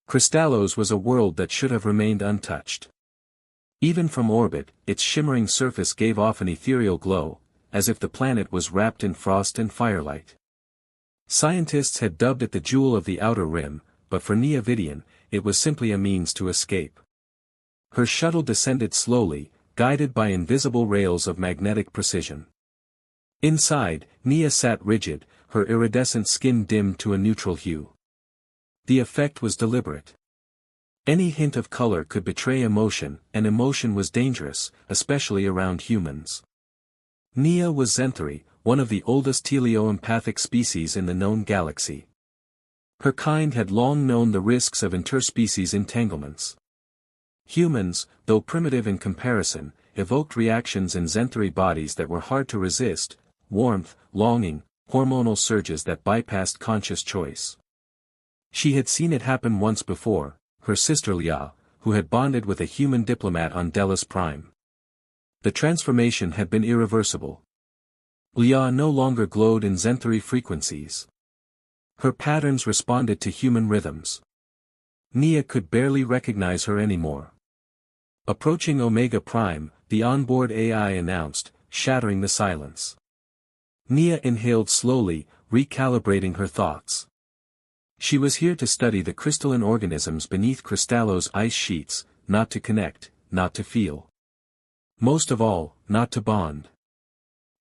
Crystallos was a world that should have remained untouched. Even from orbit, its shimmering surface gave off an ethereal glow, as if the planet was wrapped in frost and firelight. Scientists had dubbed it the jewel of the outer rim, but for Nia Vidian, it was simply a means to escape. Her shuttle descended slowly, guided by invisible rails of magnetic precision. Inside, Nia sat rigid, her iridescent skin dimmed to a neutral hue. The effect was deliberate. Any hint of color could betray emotion, and emotion was dangerous, especially around humans. Nia was Zenthari, one of the oldest teleoempathic species in the known galaxy. Her kind had long known the risks of interspecies entanglements. Humans, though primitive in comparison, evoked reactions in Zenthari bodies that were hard to resist: warmth, longing, hormonal surges that bypassed conscious choice. She had seen it happen once before, her sister Lia, who had bonded with a human diplomat on Delos Prime. The transformation had been irreversible. Lia no longer glowed in Zenthari frequencies. Her patterns responded to human rhythms. Nia could barely recognize her anymore. Approaching Omega Prime, the onboard AI announced, shattering the silence. Nia inhaled slowly, recalibrating her thoughts. She was here to study the crystalline organisms beneath Crystallo's ice sheets, not to connect, not to feel. Most of all, not to bond.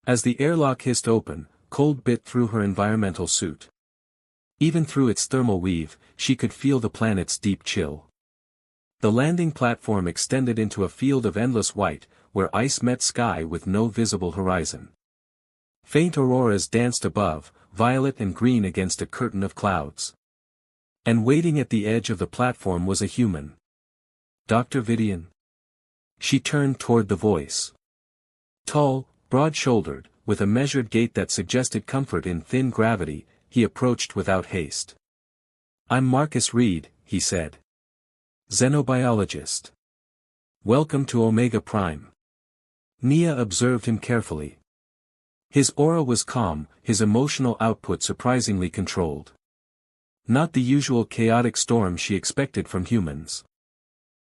As the airlock hissed open, cold bit through her environmental suit. Even through its thermal weave, she could feel the planet's deep chill. The landing platform extended into a field of endless white, where ice met sky with no visible horizon. Faint auroras danced above, violet and green against a curtain of clouds. And waiting at the edge of the platform was a human. Dr. Vidian. She turned toward the voice. Tall, broad-shouldered, with a measured gait that suggested comfort in thin gravity, he approached without haste. I'm Marcus Reed, he said. Xenobiologist. Welcome to Omega Prime. Nia observed him carefully. His aura was calm, his emotional output surprisingly controlled. Not the usual chaotic storm she expected from humans.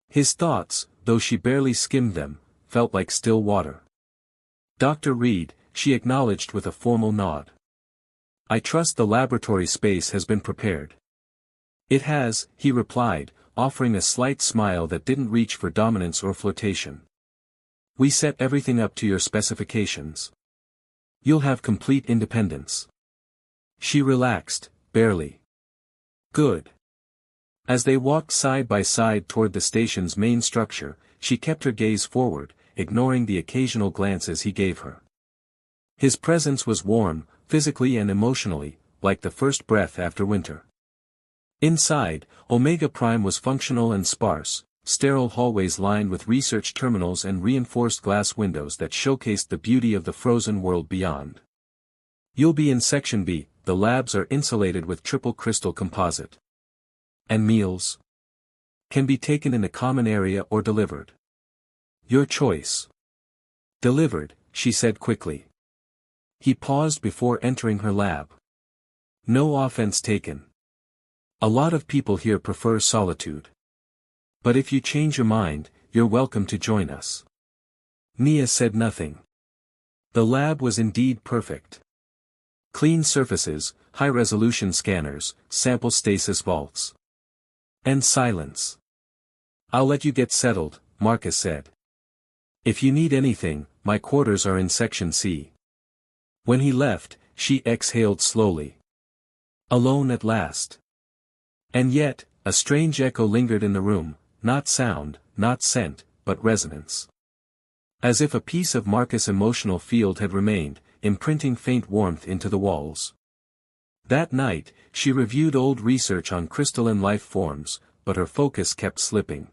His thoughts, though she barely skimmed them, felt like still water. Dr. Reed, she acknowledged with a formal nod. I trust the laboratory space has been prepared. It has, he replied, offering a slight smile that didn't reach for dominance or flirtation. We set everything up to your specifications. You'll have complete independence. She relaxed, barely. Good. As they walked side by side toward the station's main structure, she kept her gaze forward, ignoring the occasional glances he gave her. His presence was warm, physically and emotionally, like the first breath after winter. Inside, Omega Prime was functional and sparse, sterile hallways lined with research terminals and reinforced glass windows that showcased the beauty of the frozen world beyond. You'll be in Section B, the labs are insulated with triple crystal composite. And meals? Can be taken in a common area or delivered. Your choice. Delivered, she said quickly. He paused before entering her lab. No offense taken. A lot of people here prefer solitude. But if you change your mind, you're welcome to join us. Nia said nothing. The lab was indeed perfect. Clean surfaces, high-resolution scanners, sample stasis vaults. And silence. I'll let you get settled, Marcus said. If you need anything, my quarters are in Section C. When he left, she exhaled slowly. Alone at last. And yet, a strange echo lingered in the room, not sound, not scent, but resonance. As if a piece of Marcus' emotional field had remained, imprinting faint warmth into the walls. That night, she reviewed old research on crystalline life forms, but her focus kept slipping.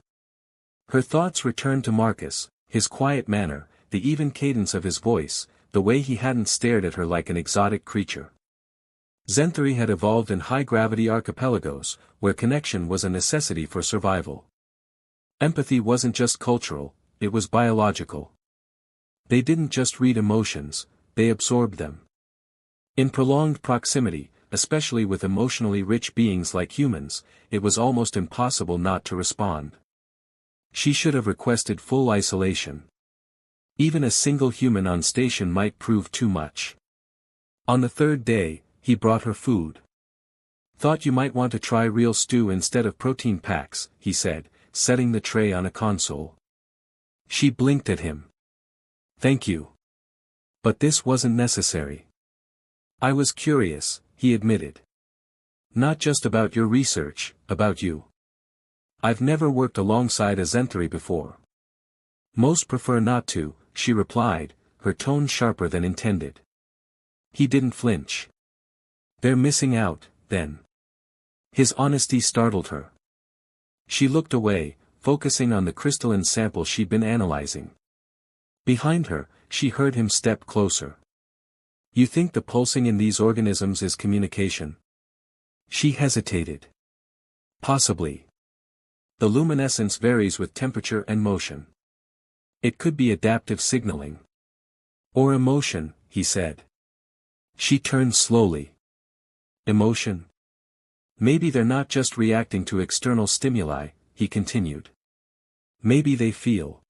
Her thoughts returned to Marcus, his quiet manner, the even cadence of his voice, the way he hadn't stared at her like an exotic creature. Zenthari had evolved in high-gravity archipelagos, where connection was a necessity for survival. Empathy wasn't just cultural, it was biological. They didn't just read emotions, they absorbed them. In prolonged proximity, especially with emotionally rich beings like humans, it was almost impossible not to respond. She should have requested full isolation. Even a single human on station might prove too much. On the third day, he brought her food. "Thought you might want to try real stew instead of protein packs," he said, setting the tray on a console. She blinked at him. "Thank you. But this wasn't necessary." "I was curious," he admitted. "Not just about your research, about you. I've never worked alongside a Zenthari before." "Most prefer not to," she replied, her tone sharper than intended. He didn't flinch. "They're missing out, then." His honesty startled her. She looked away, focusing on the crystalline sample she'd been analyzing. Behind her, she heard him step closer. "You think the pulsing in these organisms is communication?" She hesitated. "Possibly. The luminescence varies with temperature and motion. It could be adaptive signaling. Or emotion," he said. She turned slowly. "Emotion? Maybe they're not just reacting to external stimuli," he continued. "Maybe they feel."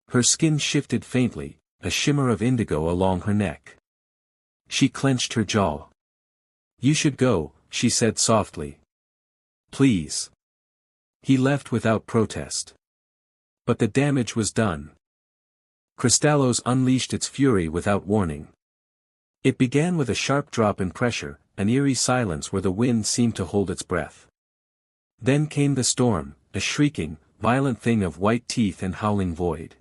Her skin shifted faintly, a shimmer of indigo along her neck. She clenched her jaw. "You should go," she said softly. "Please." He left without protest. But the damage was done. Crystallos unleashed its fury without warning. It began with a sharp drop in pressure, an eerie silence where the wind seemed to hold its breath. Then came the storm, a shrieking, violent thing of white teeth and howling void.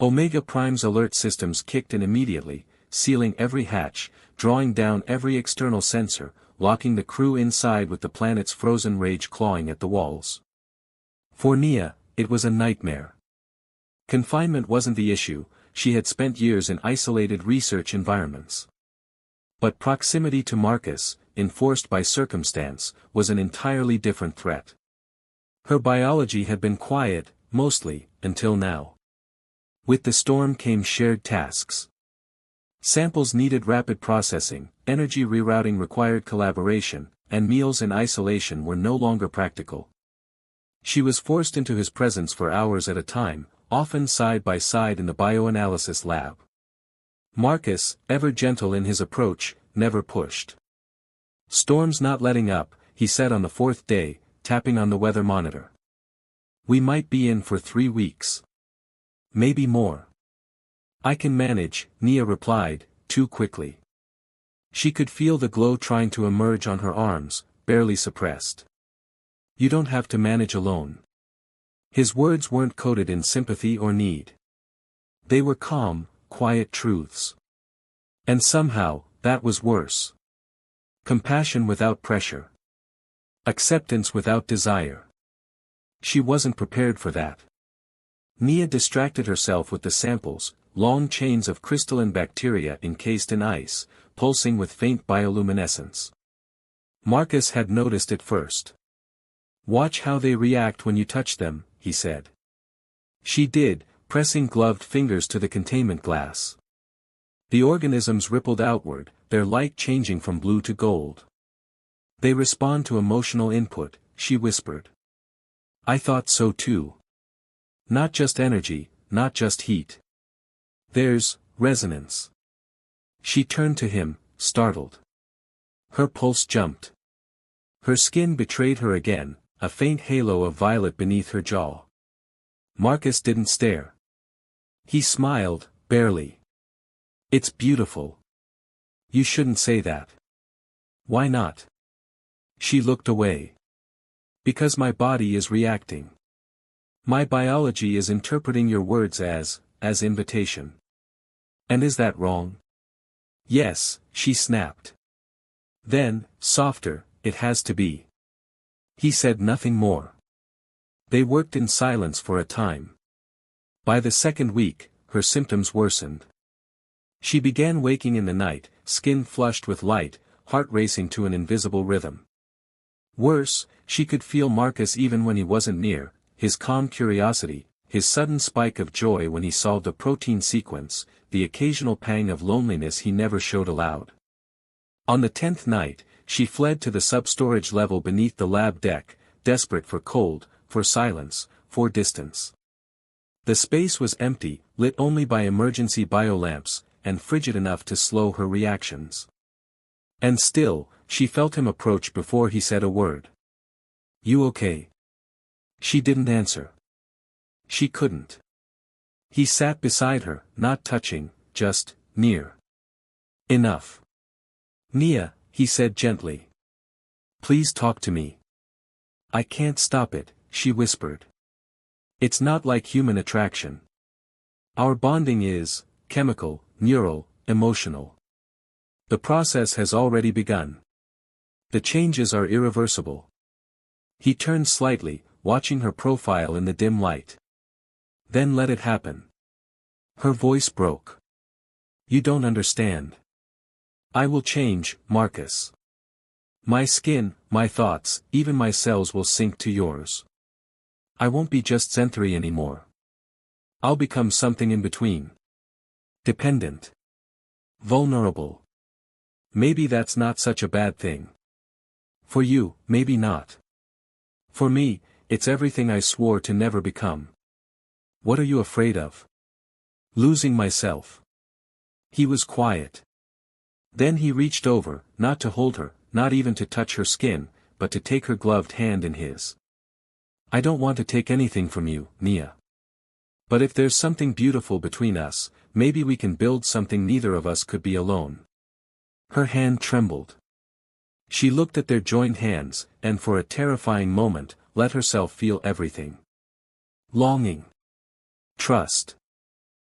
Omega Prime's alert systems kicked in immediately, sealing every hatch, drawing down every external sensor, locking the crew inside with the planet's frozen rage clawing at the walls. For Nia, it was a nightmare. Confinement wasn't the issue, she had spent years in isolated research environments. But proximity to Marcus, enforced by circumstance, was an entirely different threat. Her biology had been quiet, mostly, until now. With the storm came shared tasks. Samples needed rapid processing, energy rerouting required collaboration, and meals in isolation were no longer practical. She was forced into his presence for hours at a time, often side by side in the bioanalysis lab. Marcus, ever gentle in his approach, never pushed. "Storm's not letting up," he said on the fourth day, tapping on the weather monitor. "We might be in for 3 weeks. Maybe more." "I can manage," Nia replied, too quickly. She could feel the glow trying to emerge on her arms, barely suppressed. "You don't have to manage alone." His words weren't coded in sympathy or need. They were calm, quiet truths. And somehow, that was worse. Compassion without pressure. Acceptance without desire. She wasn't prepared for that. Nia distracted herself with the samples, long chains of crystalline bacteria encased in ice, pulsing with faint bioluminescence. Marcus had noticed it first. "Watch how they react when you touch them," he said. She did, pressing gloved fingers to the containment glass. The organisms rippled outward, their light changing from blue to gold. "They respond to emotional input," she whispered. "I thought so too. Not just energy, not just heat. There's resonance." She turned to him, startled. Her pulse jumped. Her skin betrayed her again, a faint halo of violet beneath her jaw. Marcus didn't stare. He smiled, barely. "It's beautiful." "You shouldn't say that." "Why not?" She looked away. "Because my body is reacting. My biology is interpreting your words as invitation." "And is that wrong?" "Yes," she snapped. Then, softer, "It has to be." He said nothing more. They worked in silence for a time. By the second week, her symptoms worsened. She began waking in the night, skin flushed with light, heart racing to an invisible rhythm. Worse, she could feel Marcus even when he wasn't near, his calm curiosity, his sudden spike of joy when he solved a protein sequence, the occasional pang of loneliness he never showed aloud. On the 10th night, she fled to the sub-storage level beneath the lab deck, desperate for cold, for silence, for distance. The space was empty, lit only by emergency biolamps, and frigid enough to slow her reactions. And still, she felt him approach before he said a word. "You okay?" She didn't answer. She couldn't. He sat beside her, not touching, just near. "Enough. Nia," he said gently. "Please talk to me." "I can't stop it," she whispered. "It's not like human attraction. Our bonding is chemical, neural, emotional. The process has already begun. The changes are irreversible." He turned slightly, watching her profile in the dim light. "Then let it happen." Her voice broke. "You don't understand. I will change, Marcus. My skin, my thoughts, even my cells will sink to yours. I won't be just Zenthri anymore. I'll become something in between. Dependent. Vulnerable. Maybe that's not such a bad thing. For you, maybe not. For me, it's everything I swore to never become." "What are you afraid of?" "Losing myself." He was quiet. Then he reached over, not to hold her, not even to touch her skin, but to take her gloved hand in his. "I don't want to take anything from you, Nia. But if there's something beautiful between us, maybe we can build something neither of us could be alone." Her hand trembled. She looked at their joined hands, and for a terrifying moment, let herself feel everything. Longing. Trust.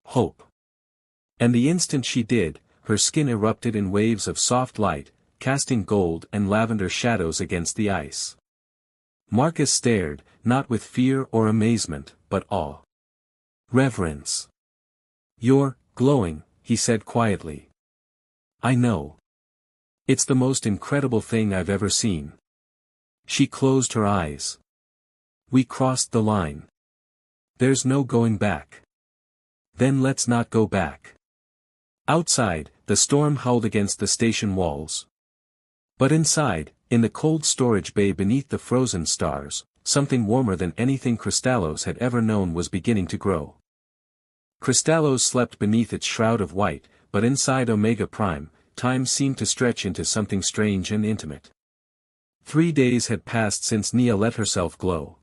Hope. And the instant she did, her skin erupted in waves of soft light, casting gold and lavender shadows against the ice. Marcus stared, not with fear or amazement, but awe. Reverence. "You're glowing," he said quietly. "I know. It's the most incredible thing I've ever seen." She closed her eyes. "We crossed the line. There's no going back." "Then let's not go back." Outside, the storm howled against the station walls. But inside, in the cold storage bay beneath the frozen stars, something warmer than anything Crystallos had ever known was beginning to grow. Crystallos slept beneath its shroud of white, but inside Omega Prime, time seemed to stretch into something strange and intimate. 3 days had passed since Nia let herself glow.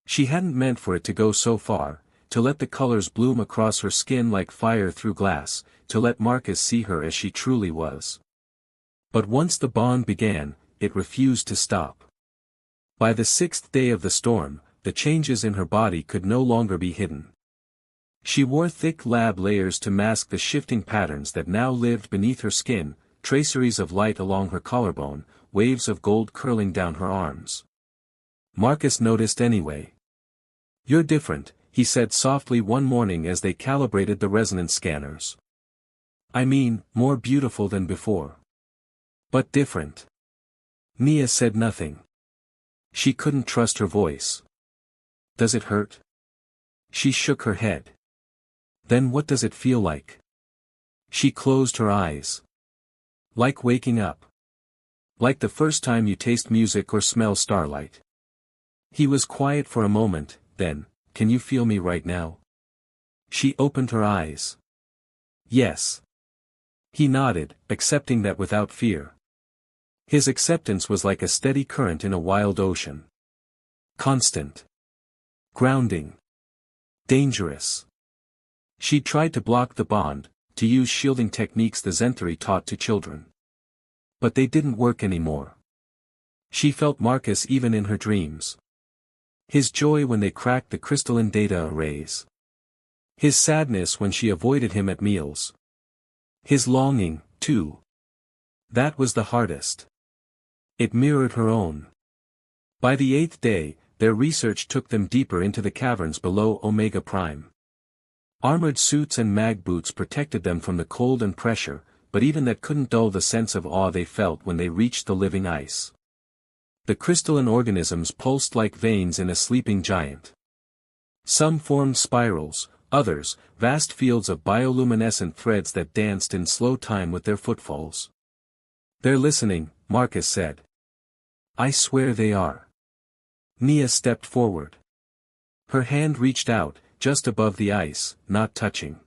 She hadn't meant for it to go so far, to let the colors bloom across her skin like fire through glass, to let Marcus see her as she truly was. But once the bond began, it refused to stop. By the 6th day of the storm, the changes in her body could no longer be hidden. She wore thick lab layers to mask the shifting patterns that now lived beneath her skin, traceries of light along her collarbone, waves of gold curling down her arms. Marcus noticed anyway. "You're different," he said softly one morning as they calibrated the resonance scanners. "I mean, more beautiful than before." "But different." Nia said nothing. She couldn't trust her voice. "Does it hurt?" She shook her head. "Then what does it feel like?" She closed her eyes. "Like waking up. Like the first time you taste music or smell starlight." He was quiet for a moment, then, "Can you feel me right now?" She opened her eyes. "Yes." He nodded, accepting that without fear. His acceptance was like a steady current in a wild ocean. Constant. Grounding. Dangerous. She tried to block the bond, to use shielding techniques the Zenthri taught to children. But they didn't work anymore. She felt Marcus even in her dreams. His joy when they cracked the crystalline data arrays. His sadness when she avoided him at meals. His longing, too. That was the hardest. It mirrored her own. By the 8th day, their research took them deeper into the caverns below Omega Prime. Armored suits and mag boots protected them from the cold and pressure, but even that couldn't dull the sense of awe they felt when they reached the living ice. The crystalline organisms pulsed like veins in a sleeping giant. Some formed spirals, others, vast fields of bioluminescent threads that danced in slow time with their footfalls. They're listening, Marcus said. I swear they are. Nia stepped forward. Her hand reached out, just above the ice, not touching.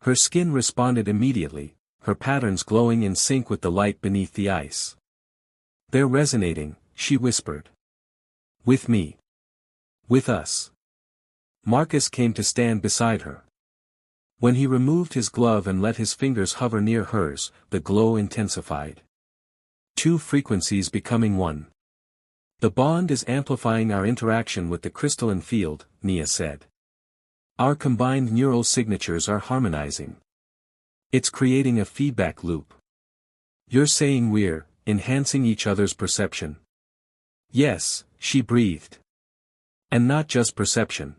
Her skin responded immediately, her patterns glowing in sync with the light beneath the ice. They're resonating, she whispered. With me. With us. Marcus came to stand beside her. When he removed his glove and let his fingers hover near hers, the glow intensified. Two frequencies becoming one. The bond is amplifying our interaction with the crystalline field, Nia said. Our combined neural signatures are harmonizing. It's creating a feedback loop. You're saying we're enhancing each other's perception? Yes, she breathed. And not just perception.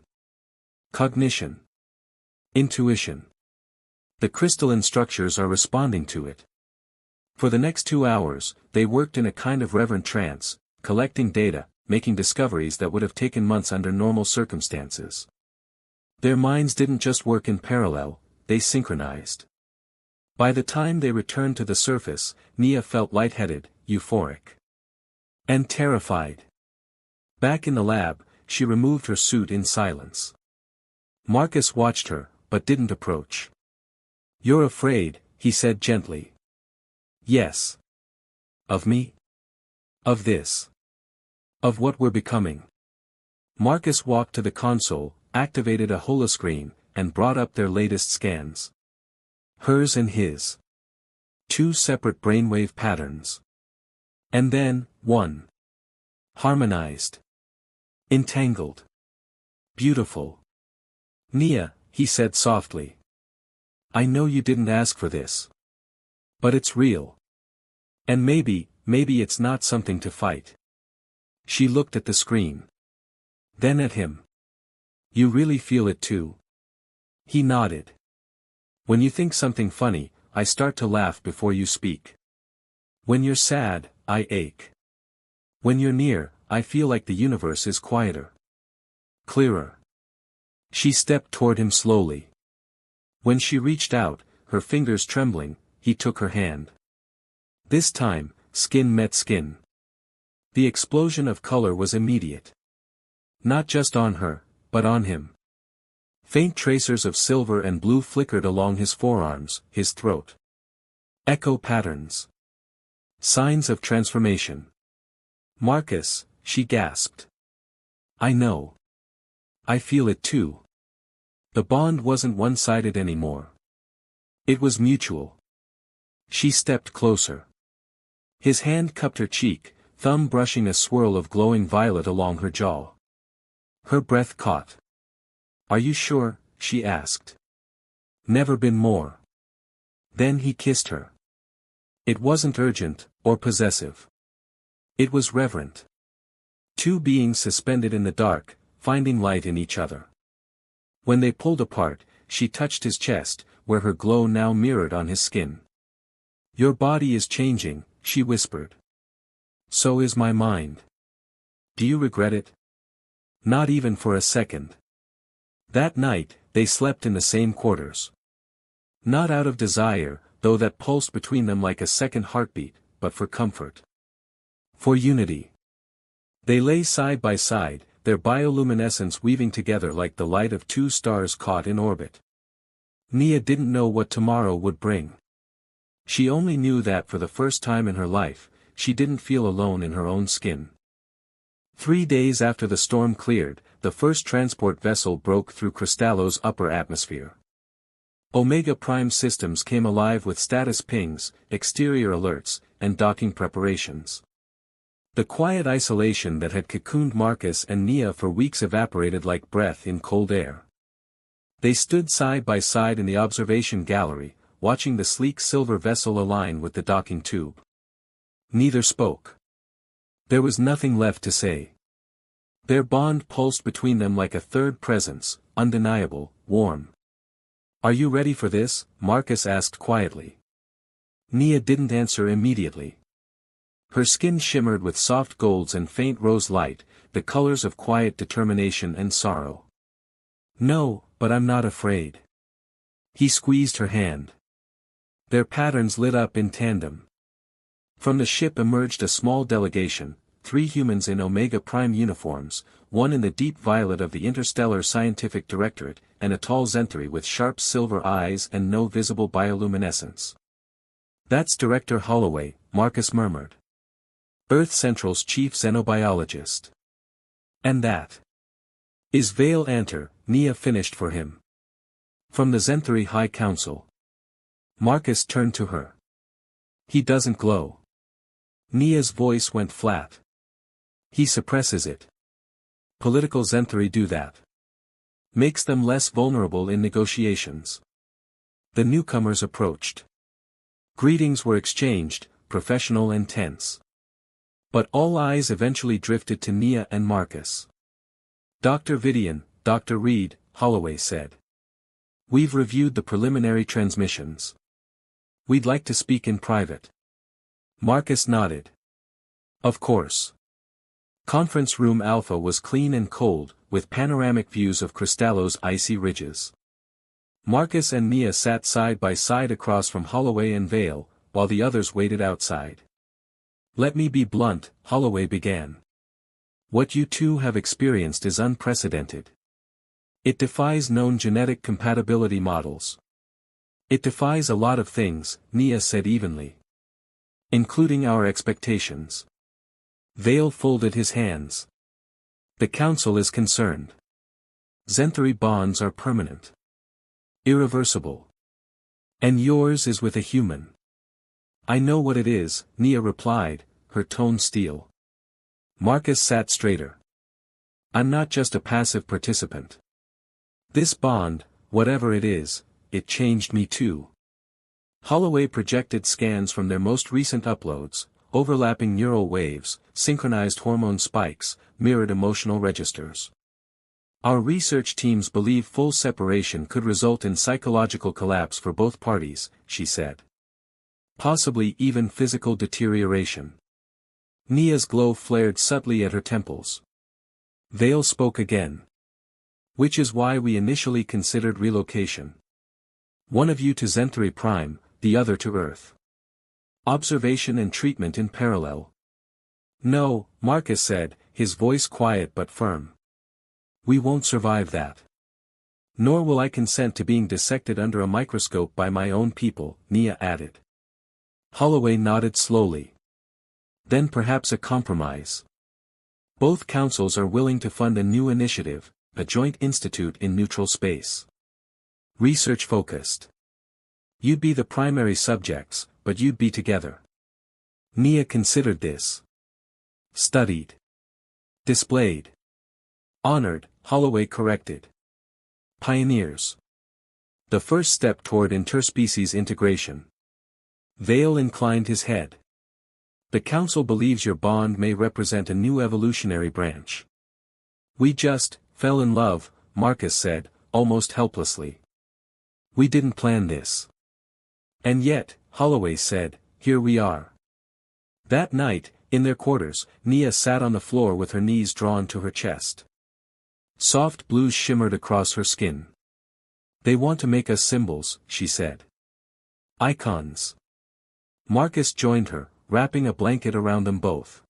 Cognition. Intuition. The crystalline structures are responding to it. For the next 2 hours, they worked in a kind of reverent trance, collecting data, making discoveries that would have taken months under normal circumstances. Their minds didn't just work in parallel, they synchronized. By the time they returned to the surface, Nia felt lightheaded, euphoric. And terrified. Back in the lab, she removed her suit in silence. Marcus watched her, but didn't approach. You're afraid, he said gently. Yes. Of me? Of this. Of what we're becoming. Marcus walked to the console, activated a holoscreen, and brought up their latest scans. Hers and his. 2 separate brainwave patterns. And then, one. Harmonized. Entangled. Beautiful. Nia, he said softly. I know you didn't ask for this. But it's real. And maybe it's not something to fight. She looked at the screen. Then at him. You really feel it too? He nodded. When you think something funny, I start to laugh before you speak. When you're sad, I ache. When you're near, I feel like the universe is quieter. Clearer. She stepped toward him slowly. When she reached out, her fingers trembling, he took her hand. This time, skin met skin. The explosion of color was immediate. Not just on her, but on him. Faint tracers of silver and blue flickered along his forearms, his throat. Echo patterns. Signs of transformation. Marcus, she gasped. I know. I feel it too. The bond wasn't one-sided anymore. It was mutual. She stepped closer. His hand cupped her cheek, thumb brushing a swirl of glowing violet along her jaw. Her breath caught. Are you sure? She asked. Never been more. Then he kissed her. It wasn't urgent, or possessive. It was reverent. 2 beings suspended in the dark, finding light in each other. When they pulled apart, she touched his chest, where her glow now mirrored on his skin. Your body is changing, she whispered. So is my mind. Do you regret it? Not even for a second. That night, they slept in the same quarters. Not out of desire, though that pulsed between them like a second heartbeat, but for comfort. For unity. They lay side by side, their bioluminescence weaving together like the light of 2 stars caught in orbit. Nia didn't know what tomorrow would bring. She only knew that for the first time in her life, she didn't feel alone in her own skin. 3 days after the storm cleared, the first transport vessel broke through Cristallo's upper atmosphere. Omega Prime systems came alive with status pings, exterior alerts, and docking preparations. The quiet isolation that had cocooned Marcus and Nia for weeks evaporated like breath in cold air. They stood side by side in the observation gallery, watching the sleek silver vessel align with the docking tube. Neither spoke. There was nothing left to say. Their bond pulsed between them like a third presence, undeniable, warm. Are you ready for this? Marcus asked quietly. Nia didn't answer immediately. Her skin shimmered with soft golds and faint rose light, the colors of quiet determination and sorrow. No, but I'm not afraid. He squeezed her hand. Their patterns lit up in tandem. From the ship emerged a small delegation, 3 humans in Omega Prime uniforms, one in the deep violet of the Interstellar Scientific Directorate, and a tall Zenthari with sharp silver eyes and no visible bioluminescence. "That's Director Holloway," Marcus murmured. "Earth Central's chief xenobiologist." "And that is Vale Anter," Nia finished for him. "From the Zenthari High Council." Marcus turned to her. "He doesn't glow." Nia's voice went flat. "He suppresses it. Political Zenthari do that. Makes them less vulnerable in negotiations." The newcomers approached. Greetings were exchanged, professional and tense. But all eyes eventually drifted to Nia and Marcus. "Dr. Vidian, Dr. Reed," Holloway said. "We've reviewed the preliminary transmissions. We'd like to speak in private." Marcus nodded. "Of course." Conference room Alpha was clean and cold, with panoramic views of Cristallo's icy ridges. Marcus and Nia sat side by side across from Holloway and Vale, while the others waited outside. "Let me be blunt," Holloway began. "What you two have experienced is unprecedented. It defies known genetic compatibility models. It defies a lot of things," Nia said evenly. "Including our expectations." Vale folded his hands. "The Council is concerned. Zenthari bonds are permanent. Irreversible. And yours is with a human." "I know what it is," Nia replied, her tone steel. Marcus sat straighter. "I'm not just a passive participant. This bond, whatever it is, it changed me too." Holloway projected scans from their most recent uploads, overlapping neural waves, synchronized hormone spikes, mirrored emotional registers. "Our research teams believe full separation could result in psychological collapse for both parties," she said. "Possibly even physical deterioration." Nia's glow flared subtly at her temples. Vale spoke again. "Which is why we initially considered relocation. One of you to Zenthari Prime, the other to Earth. Observation and treatment in parallel." "No," Marcus said, his voice quiet but firm. "We won't survive that. Nor will I consent to being dissected under a microscope by my own people," Nia added. Holloway nodded slowly. "Then perhaps a compromise. Both councils are willing to fund a new initiative, a joint institute in neutral space. Research focused. You'd be the primary subjects, but you'd be together." Nia considered this. "Studied. Displayed. Honored," Holloway corrected. "Pioneers. The first step toward interspecies integration." Vale inclined his head. "The Council believes your bond may represent a new evolutionary branch." "We just fell in love," Marcus said, almost helplessly. "We didn't plan this." "And yet," Holloway said, "here we are." That night, in their quarters, Nia sat on the floor with her knees drawn to her chest. Soft blues shimmered across her skin. "They want to make us symbols," she said. "Icons." Marcus joined her, wrapping a blanket around them both.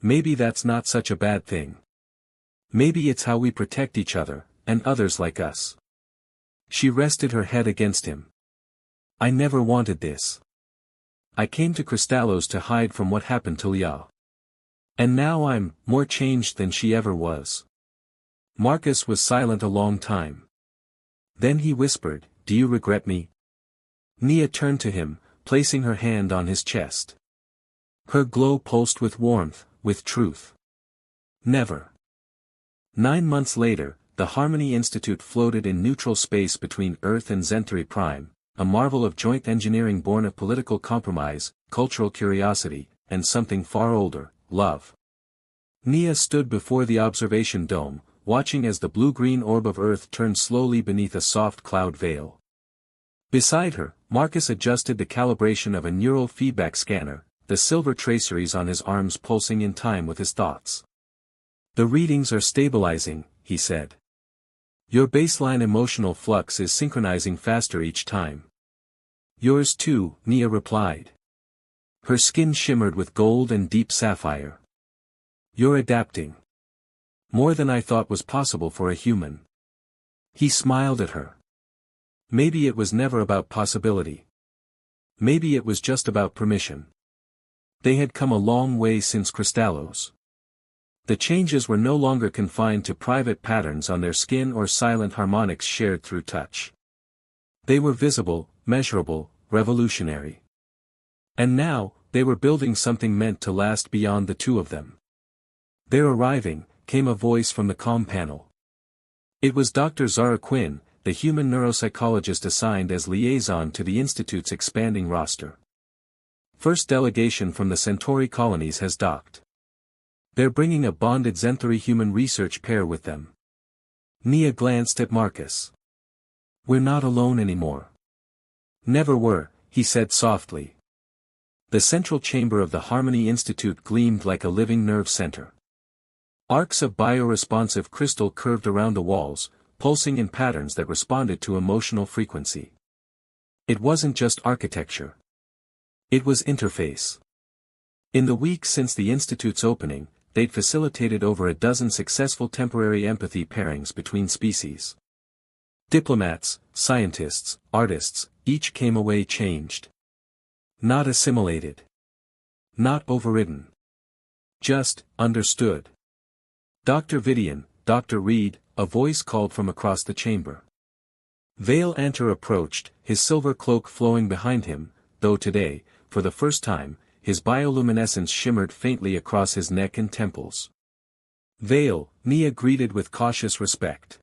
"Maybe that's not such a bad thing. Maybe it's how we protect each other, and others like us." She rested her head against him. "I never wanted this. I came to Cristallo's to hide from what happened to Leah. And now I'm more changed than she ever was." Marcus was silent a long time. Then he whispered, "Do you regret me?" Nia turned to him, placing her hand on his chest. Her glow pulsed with warmth, with truth. "Never." 9 months later, the Harmony Institute floated in neutral space between Earth and Zenthari Prime, a marvel of joint engineering born of political compromise, cultural curiosity, and something far older, love. Nia stood before the observation dome, watching as the blue-green orb of Earth turned slowly beneath a soft cloud veil. Beside her, Marcus adjusted the calibration of a neural feedback scanner, the silver traceries on his arms pulsing in time with his thoughts. "The readings are stabilizing," he said. "Your baseline emotional flux is synchronizing faster each time." "Yours too," Nia replied. Her skin shimmered with gold and deep sapphire. "You're adapting. More than I thought was possible for a human." He smiled at her. Maybe it was never about possibility. Maybe it was just about permission. They had come a long way since Crystallos. The changes were no longer confined to private patterns on their skin or silent harmonics shared through touch. They were visible, measurable, revolutionary. And now, they were building something meant to last beyond the two of them. "They're arriving," came a voice from the comm panel. It was Dr. Zara Quinn, the human neuropsychologist assigned as liaison to the Institute's expanding roster. "First delegation from the Centauri colonies has docked. They're bringing a bonded Zenthari human research pair with them." Nia glanced at Marcus. "We're not alone anymore." "Never were," he said softly. The central chamber of the Harmony Institute gleamed like a living nerve center. Arcs of bioresponsive crystal curved around the walls, pulsing in patterns that responded to emotional frequency. It wasn't just architecture. It was interface. In the weeks since the Institute's opening, they'd facilitated over a dozen successful temporary empathy pairings between species. Diplomats, scientists, artists, each came away changed. Not assimilated. Not overridden. Just, understood. "Dr. Vidian, Dr. Reed," a voice called from across the chamber. Vale Anter approached, his silver cloak flowing behind him, though today, for the first time, his bioluminescence shimmered faintly across his neck and temples. "Vale," Nia greeted with cautious respect.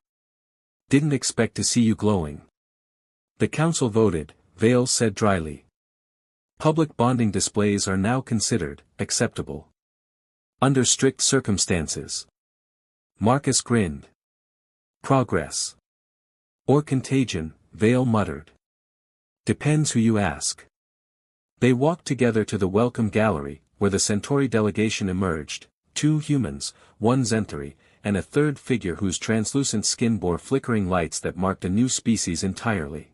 "Didn't expect to see you glowing." "The council voted," Vale said dryly. "Public bonding displays are now considered acceptable. Under strict circumstances." Marcus grinned. "Progress. Or contagion," Vale muttered. "Depends who you ask." They walked together to the welcome gallery, where the Centauri delegation emerged, 2 humans, 1 Zenthari, and a third figure whose translucent skin bore flickering lights that marked a new species entirely.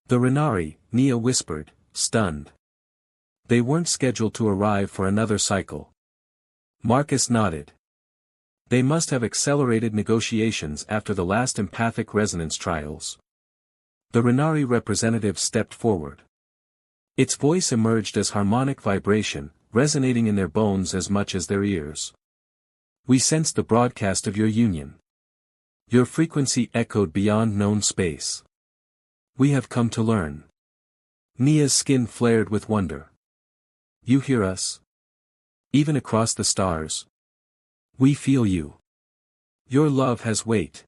"The Renari," Nia whispered, stunned. "They weren't scheduled to arrive for another cycle." Marcus nodded. "They must have accelerated negotiations after the last empathic resonance trials." The Renari representative stepped forward. Its voice emerged as harmonic vibration, resonating in their bones as much as their ears. "We sensed the broadcast of your union. Your frequency echoed beyond known space. We have come to learn." Nia's skin flared with wonder. "You hear us? Even across the stars? We feel you. Your love has weight.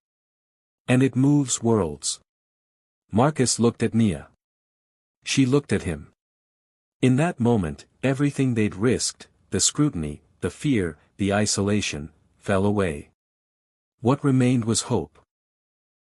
And it moves worlds." Marcus looked at Nia. She looked at him. In that moment, everything they'd risked, the scrutiny, the fear, the isolation, fell away. What remained was hope.